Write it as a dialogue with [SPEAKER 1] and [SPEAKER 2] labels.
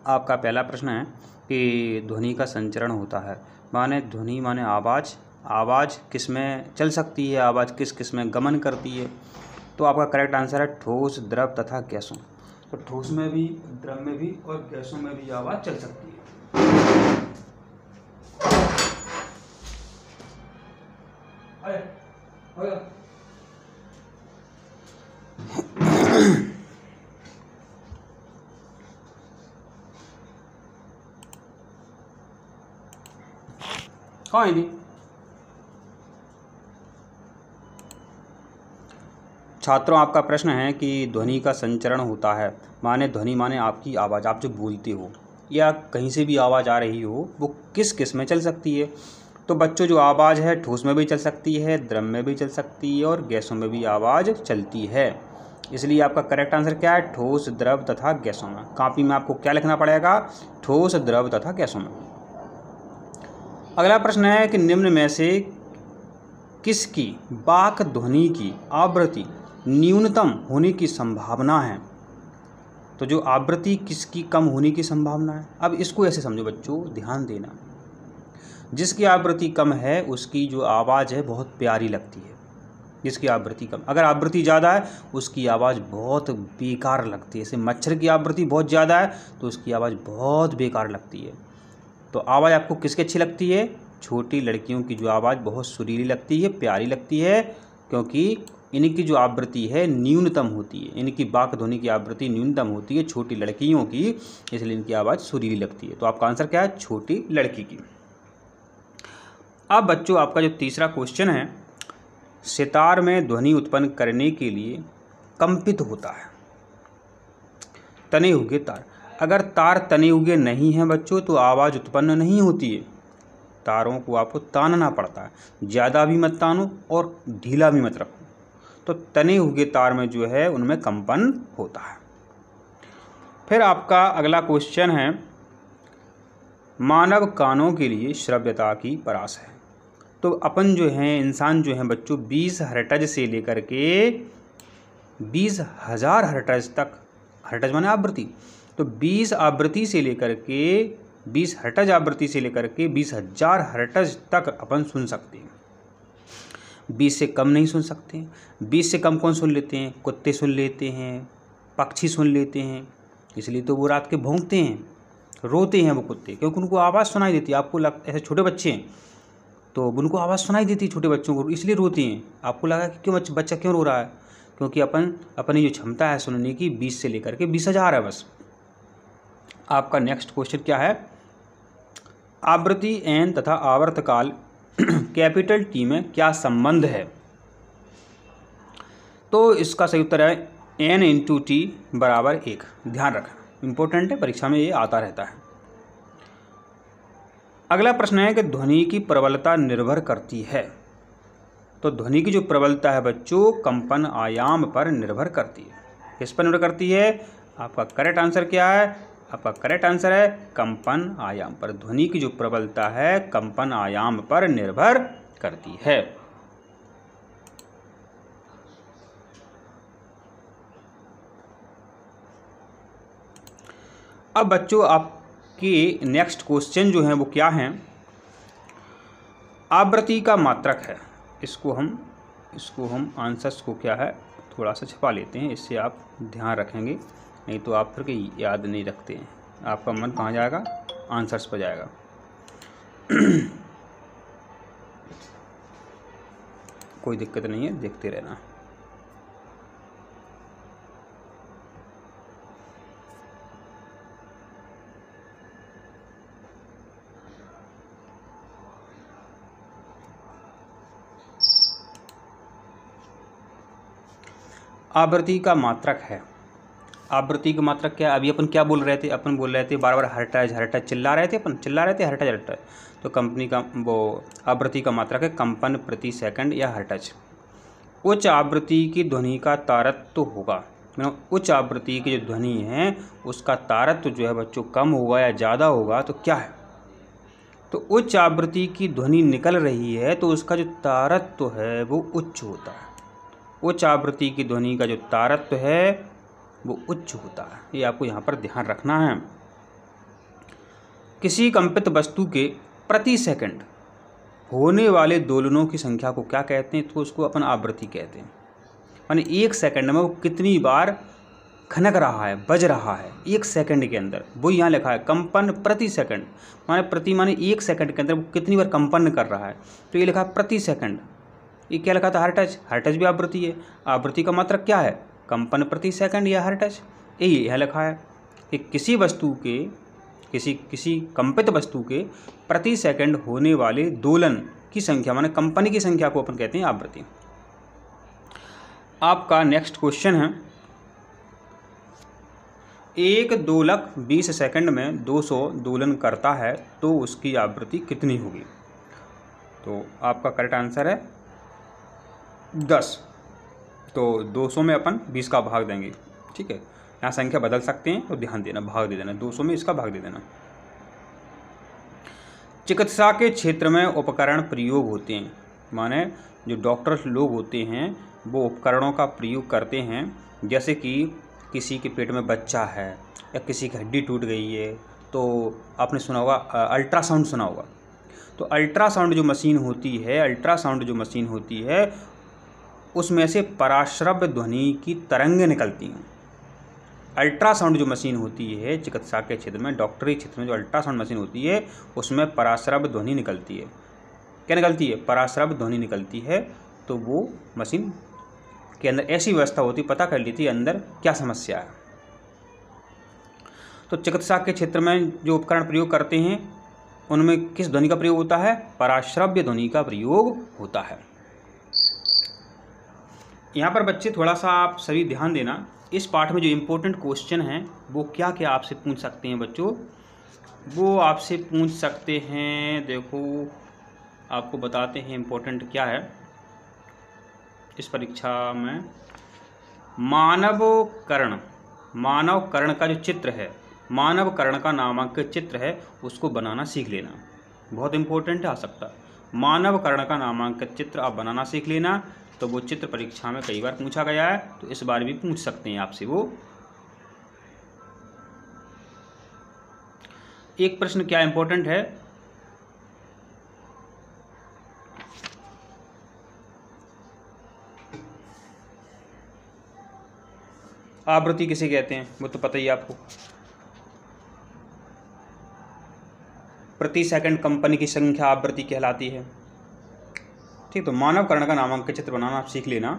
[SPEAKER 1] आपका पहला प्रश्न है कि ध्वनि का संचरण होता है, माने ध्वनि माने आवाज़, आवाज़ किस में चल सकती है, आवाज़ किस किस में गमन करती है। तो आपका करेक्ट आंसर है ठोस, द्रव तथा गैसों। तो ठोस में भी, द्रव में भी और गैसों में भी आवाज़ चल सकती है। हाँ जी, छात्रों आपका प्रश्न है कि ध्वनि का संचरण होता है, माने ध्वनि माने आपकी आवाज़, आप जो बोलते हो या कहीं से भी आवाज़ आ रही हो वो किस किस में चल सकती है। तो बच्चों जो आवाज़ है ठोस में भी चल सकती है, द्रव में भी चल सकती है और गैसों में भी आवाज़ चलती है। इसलिए आपका करेक्ट आंसर क्या है, ठोस, द्रव तथा गैसों में। कॉपी में आपको क्या लिखना पड़ेगा, ठोस, द्रव तथा गैसों में। अगला प्रश्न है कि निम्न में से किसकी वाक् ध्वनि की आवृत्ति न्यूनतम होने की संभावना है। तो जो आवृत्ति किसकी कम होने की संभावना है। अब इसको ऐसे समझो बच्चों, ध्यान देना, जिसकी आवृत्ति कम है उसकी जो आवाज़ है बहुत प्यारी लगती है। जिसकी आवृत्ति कम, अगर आवृत्ति ज़्यादा है उसकी आवाज़ बहुत बेकार लगती है। जैसे मच्छर की आवृत्ति बहुत ज़्यादा है तो उसकी आवाज़ बहुत बेकार लगती है। तो आवाज़ आपको किसकी अच्छी लगती है, छोटी लड़कियों की जो आवाज़ बहुत सुरीली लगती है, प्यारी लगती है, क्योंकि इनकी जो आवृत्ति है न्यूनतम होती है। इनकी वाक् ध्वनि की आवृत्ति न्यूनतम होती है छोटी लड़कियों की, इसलिए इनकी आवाज़ सुरीली लगती है। तो आपका आंसर क्या है, छोटी लड़की की। अब बच्चों आपका जो तीसरा क्वेश्चन है, सितार में ध्वनि उत्पन्न करने के लिए कंपित होता है तने हुए तार। अगर तार तने हुए नहीं हैं बच्चों तो आवाज़ उत्पन्न नहीं होती है। तारों को आपको तानना पड़ता है, ज़्यादा भी मत तानो और ढीला भी मत रखो। तो तने हुए तार में जो है उनमें कंपन होता है। फिर आपका अगला क्वेश्चन है, मानव कानों के लिए श्रव्यता की परास है। तो अपन जो है, इंसान जो है बच्चों 20 हर्ट्ज से लेकर के 20,000 हर्ट्ज तक, हर्ट्ज माने आवृत्ति, तो 20 आवृत्ति से लेकर के 20 हर्ट्ज आवृत्ति से लेकर के 20,000 हर्ट्ज तक अपन सुन सकते हैं। 20 से कम नहीं सुन सकते। 20 से कम कौन सुन लेते हैं, कुत्ते सुन लेते हैं, पक्षी सुन लेते हैं। इसलिए तो वो रात के भौंकते हैं, रोते हैं वो कुत्ते, क्योंकि उनको आवाज़ सुनाई देती है। आपको ऐसे छोटे बच्चे हैं तो उनको आवाज़ सुनाई देती है छोटे बच्चों को, इसलिए रोते हैं। आपको लगा कि क्यों बच्चा क्यों रो रहा है, क्योंकि अपनी जो क्षमता है सुनने की 20 से लेकर के 20,000 है बस। आपका नेक्स्ट क्वेश्चन क्या है, आवृत्ति एन तथा आवर्तकाल कैपिटल टी में क्या संबंध है। तो इसका सही उत्तर है एन इंटू टी बराबर 1। ध्यान रखना, इंपॉर्टेंट है, परीक्षा में ये आता रहता है। अगला प्रश्न है कि ध्वनि की प्रबलता निर्भर करती है। तो ध्वनि की जो प्रबलता है बच्चों कंपन आयाम पर निर्भर करती है। किस पर निर्भर करती है, आपका करेक्ट आंसर क्या है, आपका करेक्ट आंसर है कंपन आयाम पर। ध्वनि की जो प्रबलता है कंपन आयाम पर निर्भर करती है। अब बच्चों आपके नेक्स्ट क्वेश्चन जो है वो क्या है, आवृत्ति का मात्रक है। इसको हम आंसर्स को क्या है थोड़ा सा छपा लेते हैं, इससे आप ध्यान रखेंगे, नहीं तो आप फिर याद नहीं रखते हैं। आपका मन कहाँ जाएगा, आंसर्स पर जाएगा। कोई दिक्कत नहीं है, देखते रहना। आवृत्ति का मात्रक है। आवृत्ति का मात्रक क्या है, अभी अपन क्या बोल रहे थे, अपन बोल रहे थे बार बार हर्ट्ज हर्ट्ज चिल्ला रहे थे, हर्ट्ज हर्ट्ज। तो कंपनी का वो आवृत्ति का मात्रक है कंपन प्रति सेकंड या हर्ट्ज। उच्च आवृत्ति की ध्वनि का तारत्व होगा, उच्च आवृत्ति की जो ध्वनि है उसका तारत्व जो है बच्चों कम होगा या ज़्यादा होगा, तो क्या है, तो उच्च आवृत्ति की ध्वनि निकल रही है तो उसका जो तारत्व है वो उच्च होता है। उच्च आवृत्ति की ध्वनि का जो तारत्व है वो उच्च होता है, ये आपको यहाँ पर ध्यान रखना है। किसी कंपित वस्तु के प्रति सेकंड होने वाले दोलनों की संख्या को क्या कहते हैं? तो उसको अपन आवृत्ति कहते हैं। माने 1 सेकंड में वो कितनी बार खनक रहा है, बज रहा है 1 सेकंड के अंदर, वो यहाँ लिखा है कंपन प्रति सेकंड। माने प्रति माने 1 सेकंड के अंदर वो कितनी बार कंपन कर रहा है, तो ये लिखा है प्रति सेकंड। ये क्या लिखा था? हर्ट्ज। हर्ट्ज भी आवृत्ति है। आवृत्ति का मात्रक क्या है? कंपन प्रति सेकंड या हर्ट्ज। यही यहाँ लिखा है कि किसी वस्तु के किसी कंपित वस्तु के प्रति सेकंड होने वाले दोलन की संख्या माने कंपन की संख्या को अपन कहते हैं आवृत्ति। आपका नेक्स्ट क्वेश्चन है, एक दोलक 20 सेकंड में 200 दोलन करता है तो उसकी आवृत्ति कितनी होगी? तो आपका करेक्ट आंसर है 10। तो 200 में अपन 20 का भाग देंगे। ठीक है, यहाँ संख्या बदल सकते हैं तो ध्यान देना, भाग दे देना, 200 में इसका भाग दे देना। चिकित्सा के क्षेत्र में उपकरण प्रयोग होते हैं, माने जो डॉक्टर लोग होते हैं वो उपकरणों का प्रयोग करते हैं। जैसे कि किसी के पेट में बच्चा है या किसी की हड्डी टूट गई है, तो आपने सुना होगा अल्ट्रासाउंड सुना होगा। तो अल्ट्रासाउंड जो मशीन होती है उसमें से पराश्रव्य ध्वनि की तरंगें निकलती हैं। अल्ट्रासाउंड जो मशीन होती है चिकित्सा के क्षेत्र में, डॉक्टरी क्षेत्र में जो अल्ट्रासाउंड मशीन होती है उसमें पराश्रव्य ध्वनि निकलती है। क्या निकलती है? पराश्रव्य ध्वनि निकलती है। तो वो मशीन के अंदर ऐसी व्यवस्था होती, पता कर लेती है अंदर क्या समस्या है। तो चिकित्सा के क्षेत्र में जो उपकरण प्रयोग करते हैं उनमें किस ध्वनि का प्रयोग होता है? पराश्रव्य ध्वनि का प्रयोग होता है। यहाँ पर बच्चे थोड़ा सा आप सभी ध्यान देना, इस पाठ में जो इम्पोर्टेंट क्वेश्चन हैं वो क्या क्या आपसे पूछ सकते हैं बच्चों? वो आपसे पूछ सकते हैं, देखो आपको बताते हैं इम्पोर्टेंट क्या है इस परीक्षा में। मानव कर्ण का जो चित्र है, मानव कर्ण का नामांकित चित्र है उसको बनाना सीख लेना, बहुत इम्पोर्टेंट आ सकता है। मानव कर्ण का नामांकित चित्र आप बनाना सीख लेना, तो वो चित्र परीक्षा में कई बार पूछा गया है, तो इस बार भी पूछ सकते हैं आपसे वो। एक प्रश्न क्या इम्पोर्टेंट है, आवृत्ति किसे कहते हैं? वो तो पता ही आपको। प्रति सेकंड कंपन की संख्या आवृत्ति कहलाती है। ठीक, तो मानव कर्ण का नामांकित चित्र बनाना आप सीख लेना।